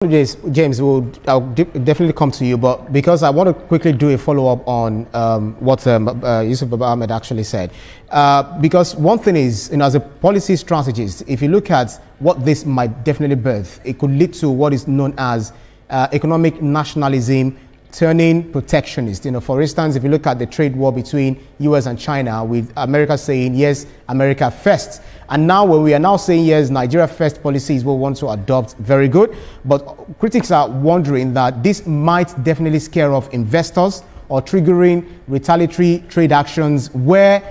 James, I'll definitely come to you, but because I want to quickly do a follow-up on what Yusuf Ahmed actually said. Because one thing is, as a policy strategist, if you look at what this might definitely birth, it could lead to what is known as economic nationalism, turning protectionist. For instance, if you look at the trade war between US and China, with America saying, yes, America first. And now when we are now saying, yes, Nigeria first policies we want to adopt, very good. But critics are wondering that this might definitely scare off investors or triggering retaliatory trade actions. Where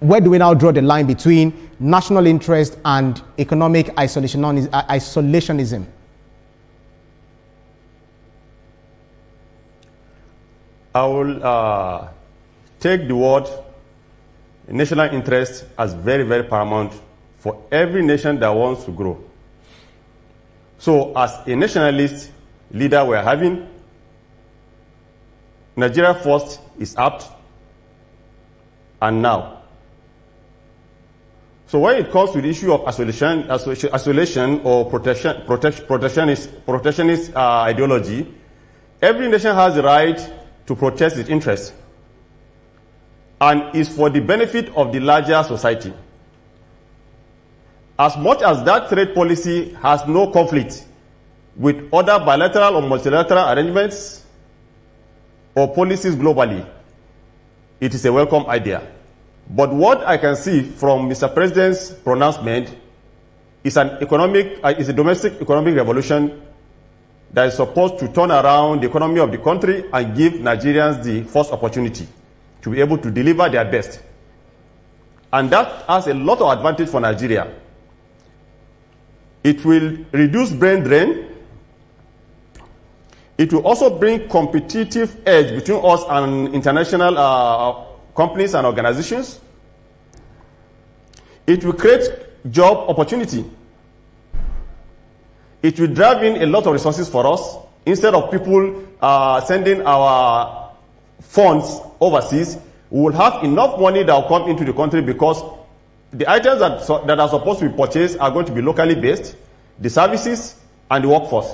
do we now draw the line between national interest and economic isolationism? I will take the word national interest as very, very paramount for every nation that wants to grow. So as a nationalist leader we're having, Nigeria first is apt and now. So when it comes to the issue of isolation or protectionist ideology, every nation has the right to protect its interests and is for the benefit of the larger society. As much as that trade policy has no conflict with other bilateral or multilateral arrangements or policies globally, it is a welcome idea. But what I can see from Mr. President's pronouncement is a domestic economic revolution that is supposed to turn around the economy of the country and give Nigerians the first opportunity to be able to deliver their best. And that has a lot of advantage for Nigeria. It will reduce brain drain. It will also bring competitive edge between us and international companies and organizations. It will create job opportunity. It will drive in a lot of resources for us. Instead of people sending our funds overseas, we will have enough money that will come into the country because the items that are supposed to be purchased are going to be locally based, the services and the workforce.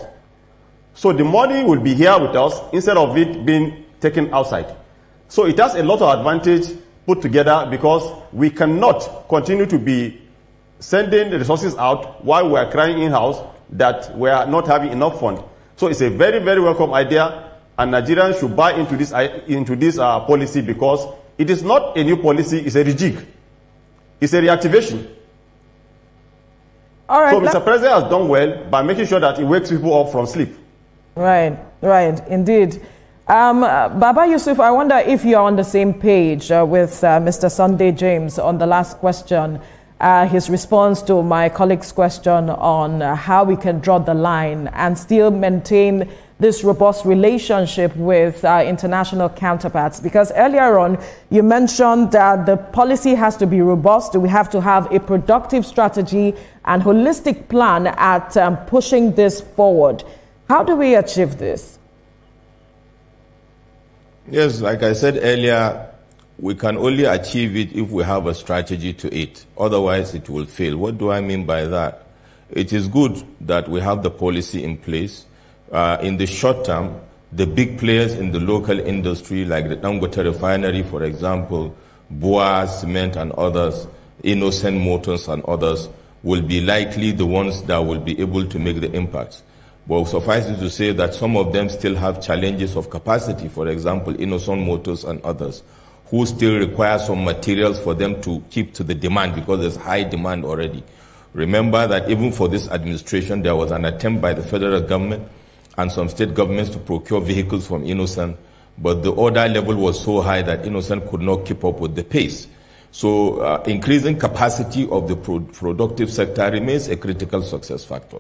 So the money will be here with us instead of it being taken outside. So it has a lot of advantage put together because we cannot continue to be sending the resources out while we are crying in-house that we are not having enough funds. So it's a very, very welcome idea, and Nigerians should buy into this policy because it is not a new policy, it's a rejig. It's a reactivation. All right, so Mr. President has done well by making sure that he wakes people up from sleep. Right, indeed. Baba Yusuf, I wonder if you're on the same page with Mr. Sunday James on the last question. His response to my colleague's question on how we can draw the line and still maintain this robust relationship with our international counterparts. Because earlier on, you mentioned that the policy has to be robust. We have to have a productive strategy and holistic plan at pushing this forward. How do we achieve this? Yes, like I said earlier, we can only achieve it if we have a strategy to it. Otherwise, it will fail. What do I mean by that? It is good that we have the policy in place. In the short term, the big players in the local industry, like the Dangote refinery, for example, Boa Cement and others, Innocent Motors and others, will be likely the ones that will be able to make the impact. But suffice it to say that some of them still have challenges of capacity, for example, Innocent Motors and others, who still require some materials for them to keep to the demand because there's high demand already. Remember that even for this administration, there was an attempt by the federal government and some state governments to procure vehicles from Innocent, but the order level was so high that Innocent could not keep up with the pace. So increasing capacity of the productive sector remains a critical success factor.